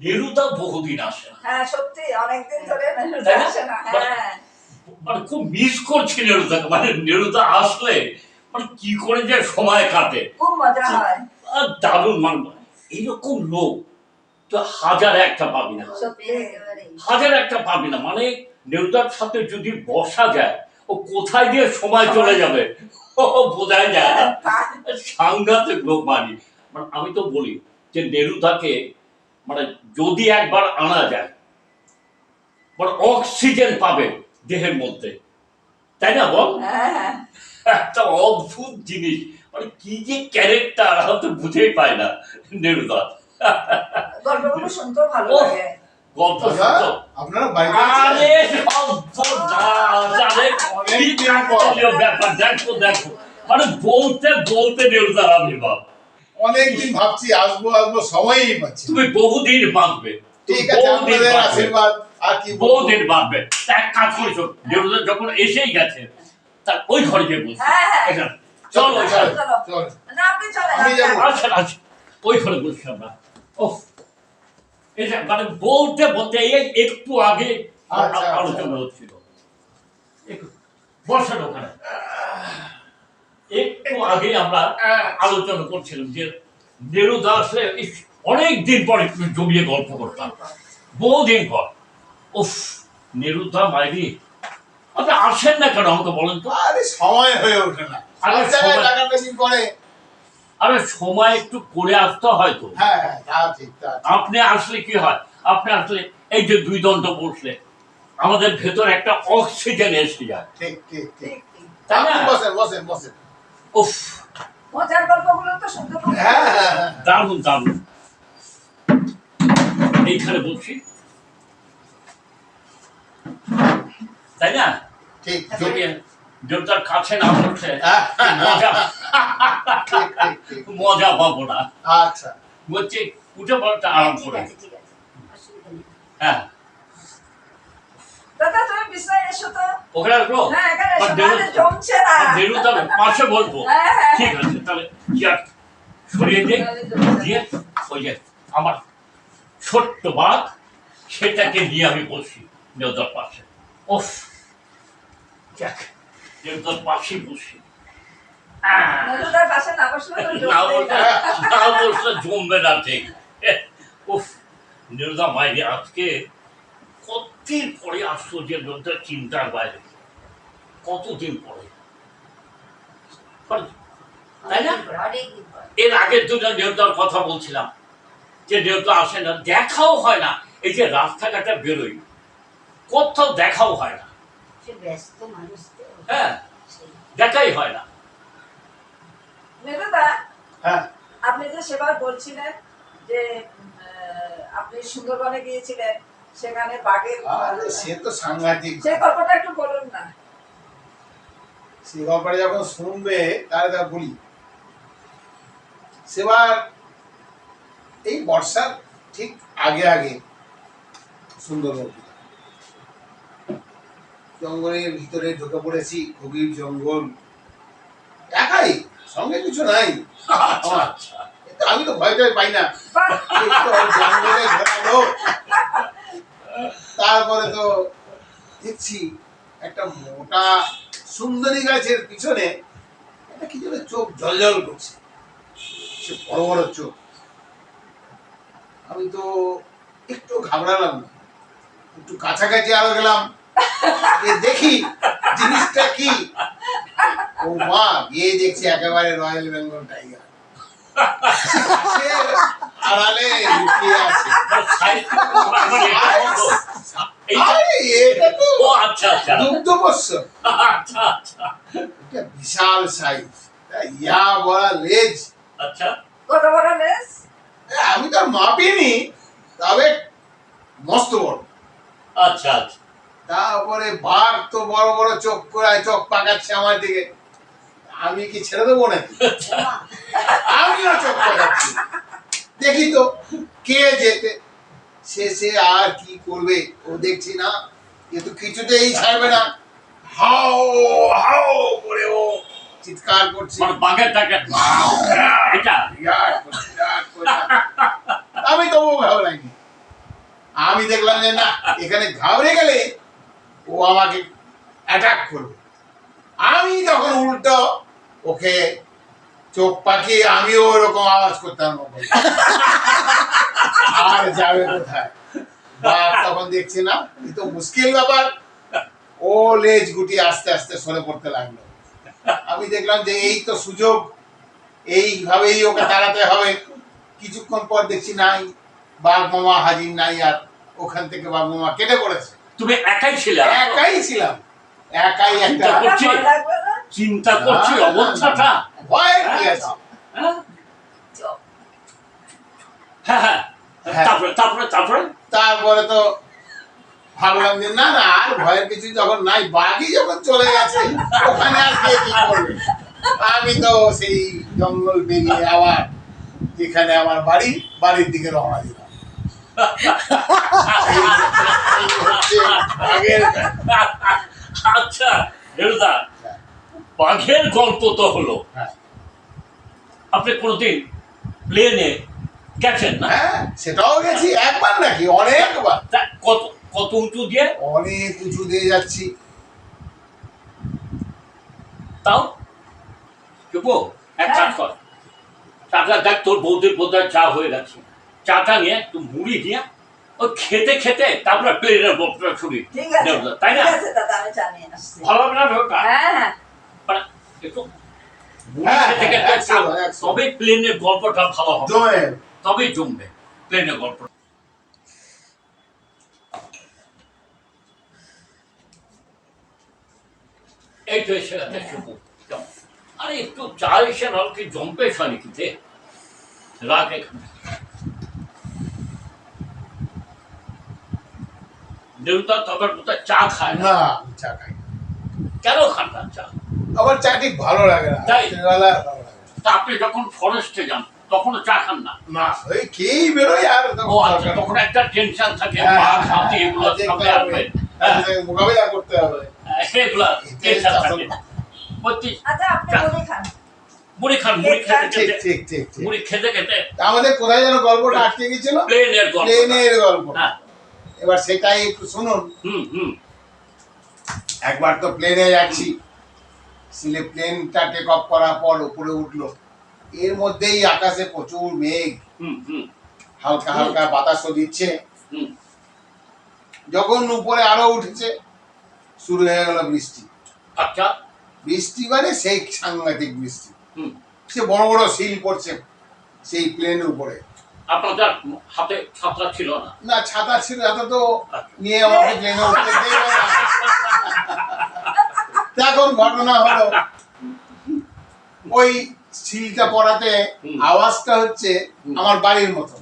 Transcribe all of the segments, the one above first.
Neruda বহুদিন আসে না। হ্যাঁ সত্যি অনেকদিন ধরে নেরুদা তাই না? আসে না। হ্যাঁ মানে খুব মিস করছি নেরুদাকে, মানে নেরুদা আসলে মানে কি করে যে সময় কাটে, খুব মজা হয়। আর দারুণ। মানে এইরকম লোক তো হাজার একটা পাবি না, সত্যি হাজার একটা পাবি না। মানে নেরুদার সাথে যদি বসা যায়, ও কোথায় দিয়ে সময় চলে যাবে ও বোঝাই যায় না। সাংঘাতিক লোক। মানে আমি তো বলি যে নেরুদাকে মানে যদি একবার আনা যায়, মানে অক্সিজেন পাবে দেহের মধ্যে, তাই না বল? হ্যাঁ একটা অদ্ভুত জিনিস, মানে কি যে ক্যারেক্টার আমি তো বুঝেই পাই না নেরুদা। গল্পগুলো শুনতেও ভালো ওহ, লাগে। গল্প দাদা, শুনতো। আপনারা বাড়িতে আরে আছেন? সর্বনাশ, আরে অনেক কি দিন পর। কাকতালীয় ব্যাপার, দেখো দেখো, মানে বলতে বলতে নেরুদার আবির্ভাব। অনেকদিন ভাবছি আসবো আসবো, সময়ই পাচ্ছি না। তুমি বহুদিন বাঁচবে, তুমি ঠিক আছে, বহুদিন আপনাদের বাঁচবে, আশীর্বাদ আর কি বলবো। বহুদিন বাঁচবে। তা এক কাজ করেছো, নেরুদা যখন এসেই গেছে, তার ওই ঘরে গিয়ে বলছি। হ্যাঁ, হ্যাঁ। চলো চলো, চলো, চলো। না আপনি চলেন আমি আপনি যাবো। আসেন। আচ্ছা আচ্ছা, ওই ঘরে বলছি আমরা। ও এটা মানে বলতে বলতে এই একটু আগে আচ্ছা, আলোচনা হচ্ছিল। একটু বসেন ওখানে। একটু আগে আমরা আলোচনা করছিলাম যে নেরুদা আসলে অনেক দিন পর একটু জমিয়ে গল্প করতাম, বহুদিন পর। উফ, নেরুদা মাইরি, আপনি আসেন না কেন আমাকে বলেন তো? আরে সময় হয়ে ওঠে না। আরে সব জায়গায় সময়- টাকা বেশি করে। আরে সময় একটু করে আসতে হয় তো। হ্যাঁ হ্যাঁ, তা ঠিক, তা ঠিক। আপনি আসলে কি হয়, আপনি আসলে এই যে দুই দণ্ড বসলে আমাদের ভেতর একটা অক্সিজেন এসে যায়, ঠিক ঠিক ঠিক। ঠিক, ঠিক। তাই না? আপনি বসেন বসেন বসেন। উফ, মজার গল্পগুলো তো শুনতে খুব হ্যাঁ ভালো হ্যাঁ লাগে। হ্যাঁ। দারুণ দারুণ। এইখানে বলছি, তাই না? ঠিক যদি দেবতার কাছে না বলছে হ্যাঁ, মজা ঠিক ঠিক ঠিক। মজা পাবো না। আচ্ছা, বলছি উঠে পড়তে আরাম ঠিক করে। আছে ঠিক আছে অসুবিধা নেই। হ্যাঁ, দাদা তুমি বিছানায় এসো তো। ওখানে আসবো। হ্যাঁ এখানে বা এসো, দেরু- নাহলে জমছে না। বা দেরুদা পাশে বলবো। হ্যাঁ, হ্যাঁ, ঠিক আছে, তাহলে চেয়ার সরিয়ে দিয়ে দিয়ে ওই যে আমার ছোট্ট বাঘ, সেটাকে নিয়ে আমি বসি দেবতার পাশে। ওফ, যাক, দেবতার পাশে বসি। নেরুদার পাশে না বসলে তো না জমবেই বলতে না। না বসলে জমবে না ঠিক। উফ, নেরুদা মাইরি আজকে কতদিন পরে আসছো, যে লোকটা চিন্তার বাইরে, কতদিন পরে, তাই না? অনেকদিন পর। এর আগের দুটো দেবতার কথা বলছিলাম যে দেবতা আসে না, দেখাও হয় না। এই যে রাস্তাঘাটে বেরোই, কোথাও দেখাও হয় না। সে ব্যস্ত মানুষ তো। হ্যাঁ, দেখাই হয় না। নেরুদা হ্যাঁ আপনি যে সেবার বলছিলেন যে আপনি সুন্দরবনে গিয়েছিলেন, সেখানে বাঘের আরে সে তো সাংঘাতিক। সেই গল্পটা একটু বলুন না। সে গল্পটা যখন শুনবে তাহলে তা বলি। সেবার এই বর্ষার ঠিক আগে আগে সুন্দরবন জঙ্গলের ভিতরে ঢুকে পড়েছি, গভীর জঙ্গল, একাই, সঙ্গে কিছু নাই। আচ্ছা আচ্ছা, কিন্তু আমি তো ভয়টাই পাই না। বাহ! এই তো জঙ্গলে ঘোরা লোক। তারপরে তো দেখছি একটা মোটা সুন্দরী গাছের পিছনে একটা কি যেন চোখ জলজল করছে, সে বড় বড় চোখ। আমি তো একটু ঘাবড়ালাম না, একটু কাছাকাছি আরো গেলাম, দেখি জিনিসটা কি। ও মা, গিয়ে দেখছি একেবারে রয়্যাল বেঙ্গল টাইগার আড়ালে লুকিয়ে আছে। আরে এটা তো ও আচ্ছা আচ্ছা দুগ্ধপোষ্য। আচ্ছা আচ্ছা এটা বিশাল সাইজ, ইয়া বড় লেজ। আচ্ছা কত বড় লেজ? আমি তো আর মাপিনি, তবে মস্ত বড়। আচ্ছা আচ্ছা, তারপরে বাঘ তো বড় বড় চোখ করে চোখ পাকাচ্ছে আমার দিকে। আমি কি ছেড়ে দেবো নাকি? আমিও চোখ পাকাচ্ছি, দেখি তো কে যেতে। শেষে আর কি করবে, ও দেখছি না এ তো কিছুতেই ছাড়বে না। হাও হাও করে ও চিৎকার করছে। মানে বাঘের টাকা এটা বিরাট করে, বিরাট করে। আমি তবুও ঘাবড়াইনি। আমি দেখলাম যে না, এখানে ঘাবড়ে গেলে ও আমাকে অ্যাটাক করবে। আমি তখন উল্টো ওকে চোখ পাকিয়ে আমিও ওরকম আওয়াজ করতাম, আর যাবে কোথায়। বাঘ তখন দেখছি না, এই তো মুশকিল ব্যাপার, ও লেজ গুটিয়ে আস্তে আস্তে সরে পড়তে লাগলো। আমি দেখলাম যে এই তো সুযোগ, এইভাবেই ওকে তাড়াতে হবে। কিছুক্ষণ পর দেখছি নাই, বাঘ মামা হাজির নাই, আর ওখান থেকে বাঘ মামা কেটে পড়েছে। তুমি একাই ছিলে? একাই ছিলাম, একাই একটা। চিন্তা করছি, ভয় লাগবে না? চিন্তা করছি অবস্থাটা। ভয় কি আছে? হ্যাঁ হ্যাঁ হ্যাঁ, হ্যাঁ। তারপরে তারপরে তারপরে তারপরে তো ভাবলাম যে না না, আর ভয়ের কিছু যখন নাই, বাঘই যখন চলে গেছে ওখানে আর কে কি করবে। আমি তো সেই জঙ্গল বেরিয়ে আবার যেখানে আমার বাড়ি, বাড়ির দিকে রওনা দিলাম। এই হচ্ছে বাঘের। আচ্ছা দেবদা, বাঘের গল্প তো হলো, হ্যাঁ, আপনি কোনোদিন প্লেনে গেছেন না? হ্যাঁ, সেটাও গেছি, একবার নাকি অনেকবার। তা কত কত উঁচু দিয়ে? অনেক উঁচু দিয়ে যাচ্ছি। তাও চুপো, এক কাজ কর, চাটা দেখ, তোর বৌদির বোধহয় চা হয়ে গেছে, চাটা নিয়ে তুই মুড়ি দিয়ে ও খেতে খেতে তারপরে প্লেনের গল্পটা শুনি। ঠিক আছে, দেবদা, তাই না? ঠিক আছে দাদা, আমি জানিয়ে আসছি। ভালো হবে না ব্যাপারটা? হ্যাঁ হ্যাঁ, মানে একটু মুড়ি হ্যাঁ, খেতে খেতে হ্যাঁ, চা, একদম, একদম। তবে প্লেনের গল্পটা ভালো হবে, জমে। তবেই জমবে প্লেনের গল্প। এই তো এসে গেছে শুভ। আরে একটু চা এসে নাও, কি জম্পে শানি কিতে রাখ এখানে। দেবতা তবে কোথায় চা খায় না? না, আমি চা খাই না। কেন খান না চা? আমার চা ঠিক ভালো লাগে না, তাই? রাত্রিবেলা ভালো লাগে না। তা আপনি যখন ফরেস্টে যান তখনও চা খান না? না, ওই খেয়েই বেরোই, আর ও আচ্ছা, তখন একটা টেনশন থাকে, হ্যাঁ, বাঘ হ্যাঁ, হাতি এগুলো দেখতে সামনে হবে, আসবে, তাদের মোকাবিলা করতে হবে। এগুলা টেনশন থাকে। আচ্ছা আপনি বলে খান। মুড়ি খান, মুড়ি খেতে ঠিক খেতে, ঠিক ঠিক ঠিক। মুড়ি খেতে খেতে আমাদের কোথায় যেন গল্পটা আটকে গেছিল, প্লেনের গল্প। প্লেনের গল্প। হ্যাঁ, এবার সেটাই একটু শুনুন। হুম হুম একবার তো প্লেনে যাচ্ছি, সিলে প্লেনটা টেক অফ করার পর উপরে উঠলো, এর মধ্যেই আকাশে প্রচুর মেঘ, হুম হুম হালকা হালকা বাতাসও দিচ্ছে। হুম। যখন উপরে আরো উঠেছে, শুরু হয়ে গেল বৃষ্টি। আচ্ছা, বৃষ্টি মানে সেই সাংঘাতিক বৃষ্টি, হুম। সে বড় বড় শিল পড়ছে সেই প্লেনের উপরে। আপনাদের হাতে ছাতা ছিল না? না, ছাতা ছিল, ছাতা তো নিয়ে আমাকে প্লেনে উঠতে দেবে না। এখন ঘটনা হলো, ওই শিলটা পড়াতে আওয়াজটা হচ্ছে আমার বাড়ির মতো।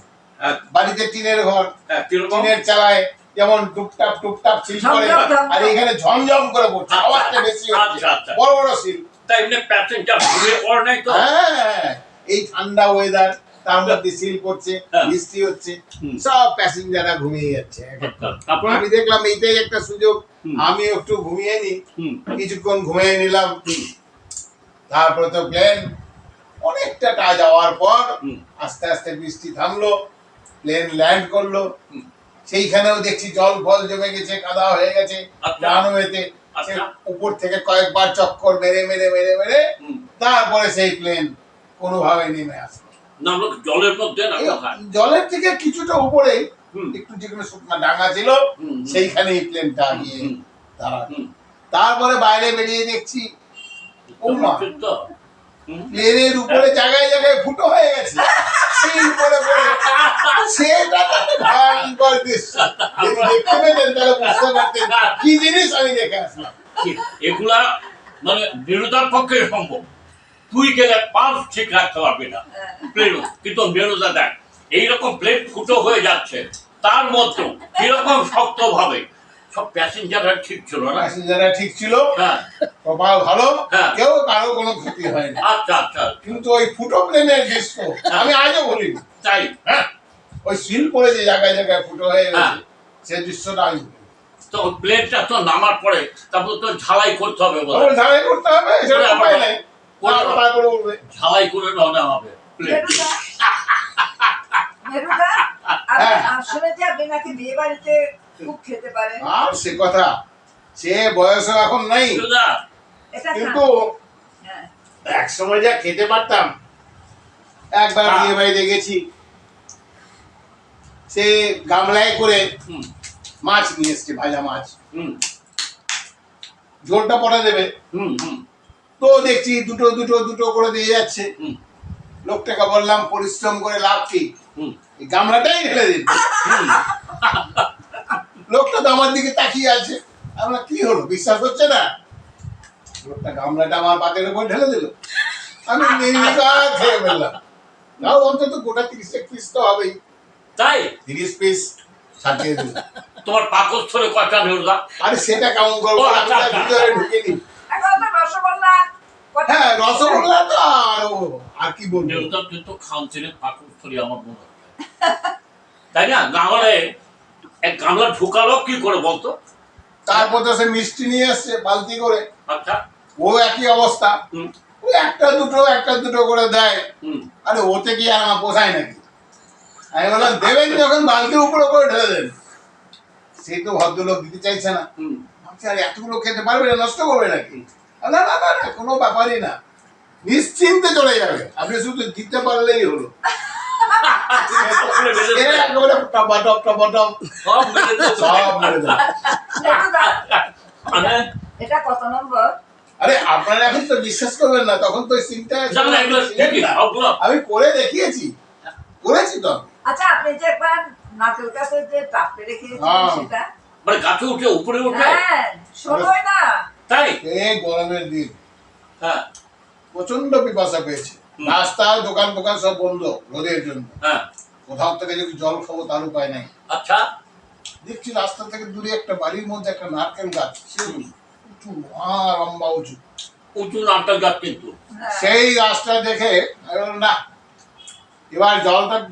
বাড়িতে টিনের ঘর, টিনের চালায় যেমন টুকটাপ টুকটাপ শিল পড়ে, আর এখানে ঝমঝম করে পড়ছে, আওয়াজটা বেশি হচ্ছে, বড় বড় শিল। তাই এমনি প্যাসেঞ্জার ঘুমিয়ে পড়ে নাই তো? হ্যাঁ, এই ঠান্ডা ওয়েদার, তার মধ্যে শিল পড়ছে, বৃষ্টি হচ্ছে, সব প্যাসেঞ্জাররা ঘুমিয়ে যাচ্ছে। তারপর আমি দেখলাম এইটাই একটা সুযোগ, আমি একটু ঘুমিয়ে নি। কিছুক্ষণ ঘুমিয়ে নিলাম, তারপরে তো প্লেন অনেকটা টা যাওয়ার পর আস্তে আস্তে বৃষ্টি থামলো, প্লেন ল্যান্ড করলো। সেইখানেও দেখছি জল ফল জমে গেছে, কাদা হয়ে গেছে রানওয়েতে। উপর থেকে কয়েকবার চক্কর মেরে মেরে মেরে মেরে তারপরে সেই প্লেন কোনোভাবে নেমে আসলো। জলের মধ্যে না, জলের থেকে কিছুটা উপরে একটু যেখানে শুকনা ডাঙা ছিল, সেইখানেই প্লেনটা গিয়ে দাঁড়ালো। তারপরে বাইরে বেরিয়ে দেখছি প্লেনের উপরে জায়গায় জায়গায় ফুটো হয়ে গেছে, শিল পড়ে পড়ে। সেটা তো ভয়ঙ্কর দৃশ্য, যদি দেখতে পেতেন তাহলে বুঝতে পারতেন কি জিনিস আমি দেখে আসলাম। এগুলা মানে বিরোধার পক্ষে সম্ভব, তুই গেলে পাঁচ ঠিক রাখতে পারবি না প্লেন, কিন্তু বিরোধা দেখ এইরকম প্লেন ফুটো হয়ে যাচ্ছে, তার মধ্যে কিরকম শক্ত ভাবে সব প্যাসেঞ্জাররা ঠিক ছিল না? প্যাসেঞ্জাররা ঠিক ছিল, হ্যাঁ, কপাল ভালো, হ্যাঁ। কেউ কারো কোনো ক্ষতি হয়নি। আচ্ছা আচ্ছা, কিন্তু ওই ফুটো প্লেনের দৃশ্য আমি আজও বলিনি। তাই? হ্যাঁ, ওই শিল পড়ে যে জায়গায় জায়গায় ফুটো হয়ে হ্যাঁ। গেছে, সেই দৃশ্যটা আমি বলিনি। তো প্লেনটা তো নামার পরে তারপর তো ঝালাই করতে হবে, তখন ঝাড়াই করতে হবে, সেটা উপায় নেই, তারপরে উঠবে। ঝালাই করে নেওয়া হবে প্লেন। মেরুদা, মেরুদা, হ্যাঁ। শুনেছি আপনি নাকি বিয়ে বাড়িতে খুব খেতে পারেন। আর সে কথা, সে বয়সও এখন নেই, নিরুদা, এটা কিন্তু হ্যাঁ এক সময় যা খেতে পারতাম। একবার হ্যাঁ। বিয়ে বাড়িতে গেছি, সে গামলায় করে হুম মাছ নিয়ে এসছে, ভাজা মাছ, হুম ঝোলটা পরে দেবে। হুম হুম তো দেখছি দুটো দুটো দুটো করে দিয়ে যাচ্ছে। হুম লোকটাকে বললাম পরিশ্রম করে লাভ কি, হুম এই গামলাটাই ঢেলে দিন। হুম লোকটা তো আমার দিকে তাকিয়ে আছে, আমরা কি হলো, বিশ্বাস হচ্ছে না? লোকটা গামলাটা আমার পাতের উপর ঢেলে দিল, আমি নির্বিকার খেয়ে ফেললাম। তাও অন্তত গোটা 30 পিস তো হবেই, তাই 30 পিস সাজিয়ে দিল। তোমার পাকস্থলে কয়টা নিরুদা? আরে সেটা কেমন করবো, ও, আমি আচ্ছা, তার আচ্ছা। ভিতরে ঢুকিনি। এখন তো রসগোল্লা হ্যাঁ, রসগোল্লা তো আর কি বলবো। নিরুদা কিন্তু খামচিনের পাকস্থলী আমার মনে হয়, তাই না? না হলে এক গামলা ঢুকালো কি করে বলতো? তারপর তো সে মিষ্টি নিয়ে এসছে বালতি করে, আচ্ছা। ও একই অবস্থা, হুম ও একটা দুটো করে দেয়। হুম আরে ওতে কি আর আমার পোষায় নাকি? আমি বললাম দেবেন যখন বালতির উপরে করে ঢেলে দেন। সেই তো ভদ্রলোক দিতে চাইছে না। হুম ভাবছি আর এতগুলো খেতে পারবে না, নষ্ট করবে নাকি? না না না না, কোনো ব্যাপারই না, নিশ্চিন্তে চলে যাবে, আপনি শুধু দিতে পারলেই হলো। এ একেবারে টপাটপ টপাটপ সব মেরে দিয়েছে। সব মেরে দেয়। নেটুদা, মানে এটা কত নম্বর? আরে আপনারা এখন তো বিশ্বাস করবেন না, তখন তো সিনটা জানো না, এগুলো ঠিকই, সবগুলো। আমি করে দেখিয়েছি, করেছি তো। আচ্ছা, আপনি যে একবার নারকেল গাছের যে টাপ পেরে খেয়েছিলেন হ্যাঁ। সেটা, মানে গাছে উঠে উপরে উঠে, হ্যাঁ শোনোই না। তাই? এই গরমের দিন হ্যাঁ প্রচন্ড পিপাসা পেয়েছে, হুম। রাস্তা দোকান ফোকান সব বন্ধ রোদের জন্য। হ্যাঁ কোথাও থেকে যদি জল খাবো তার উপায় নাই। আচ্ছা। দেখছি রাস্তা থেকে দূরে একটা বাড়ির মধ্যে একটা নারকেল গাছ, সে উঁচু, আর লম্বা উঁচু। উঁচু নারকেল গাছ কিন্তু। হ্যাঁ। সেই গাছটা দেখে আমি বললাম, না, এবার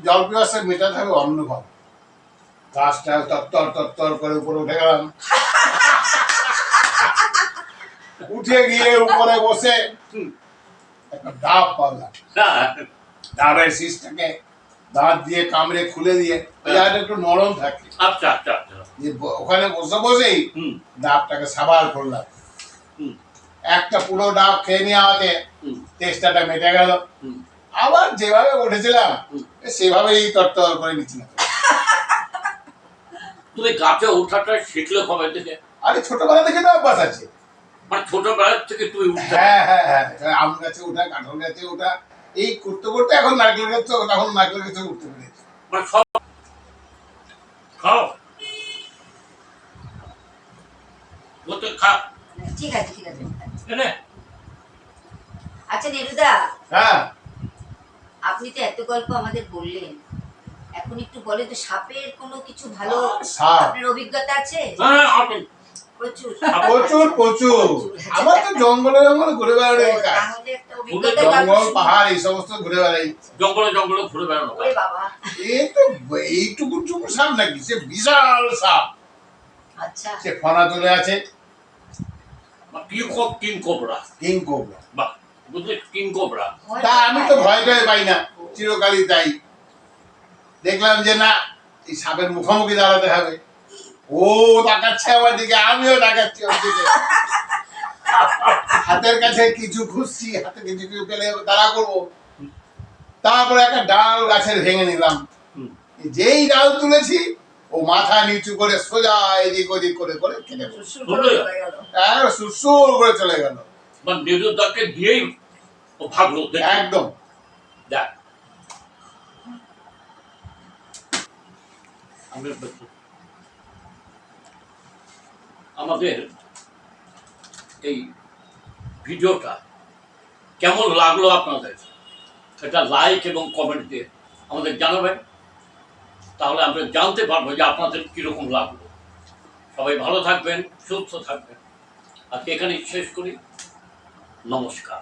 জল পিপাসা মেটাতে হবে অন্যভাবে। গাছটা তত্তর তত্তর করে উপরে উঠে গেলাম, উঠে গিয়ে উপরে বসে হুম, একটা ডাব পারলাম। হ্যাঁ, ডাবের শীষটাকে দাঁত দিয়ে কামড়ে খুলে দিয়ে, ওই জায়গাটা একটু নরম থাকে, আচ্ছা আচ্ছা আচ্ছা। ওখানে বসে বসেই হুম ডাবটাকে সাবার করলাম। হুম একটা পুরো ডাব খেয়ে নেওয়াতে হুম তেষ্টাটা মেটে গেল। হুম আবার যেভাবে উঠেছিলাম হুম। সেভাবেই তরতর করে নিচ্ছিলাম। তুমি গাছে ওঠাটা শিখলে কবে থেকে? আরে ছোটবেলা থেকে তো অভ্যাস আছে। মানে ছোটবেলার থেকে তুমি উঠতে? হ্যাঁ হ্যাঁ হ্যাঁ, আম গাছে ওঠা, কাঁঠাল গাছে ওঠা, এই করতে করতে এখন নারকেল গাছে, তখন নারকেল গাছে উঠতে পেরেছি। মানে সব খাও, বলতে খা, ঠিক আছে ঠিক আছে। এনে আচ্ছা নেরুদা, হ্যাঁ, আপনি তো এত গল্প আমাদের বললেন, এখন একটু বলেন তো সাপের কোনো কিছু ভালো সাপ আপনার অভিজ্ঞতা আছে? হ্যাঁ আপনি প্রচুর। প্রচুর প্রচুর। আমার তো জঙ্গলে জঙ্গলে ঘুরে বেড়ানো ও, কাজ, তাহলে একটা অভিজ্ঞতা জঙ্গল পাহাড় এই সমস্ত ঘুরে বেড়াই। জঙ্গলে জঙ্গলে ঘুরে বেড়ানো ওরে বাবা। এই তো এইটুকু টুকু সাপ নাকি, সে বিশাল সাপ, আচ্ছা সে ফনা তুলে আছে, কিং কোবরা। King cobra. বাহ, বুঝলি, কিং কোবরা। ভয় তা আমি তো পায়। ভয় টয় পাই না, চিরকালই তাই। দেখলাম যে না, এই সাপের মুখোমুখি দাঁড়াতে হবে। ও তাকাচ্ছে আমার দিকে, আমিও তাকাচ্ছি ওর দিকে। হাতের কাছে কিছু খুঁজছি, হাতে কিছু কিছু পেলে তাড়া করবো। তারপরে একটা ডাল গাছের ভেঙে নিলাম, হুম। যেই ডাল তুলেছি ও মাথা নিচু করে সোজা এদিক ওদিক করে করে খেতে বসে, সুর করে চলে গেল। সুরসুর করে চলে গেল মানে নিরুদাকে দিয়েই ও ভাগলো, দেখ একদম। দেখ। আমরা দেখি। আমাদের এই ভিডিওটা কেমন লাগলো আপনাদের, সেটা লাইক এবং কমেন্ট দিয়ে আমাদের জানাবেন, তাহলে আমরা জানতে পারবো যে আপনাদের কিরকম লাগলো। সবাই ভালো থাকবেন, সুস্থ থাকবেন। আজকে এখানেই শেষ করি। নমস্কার।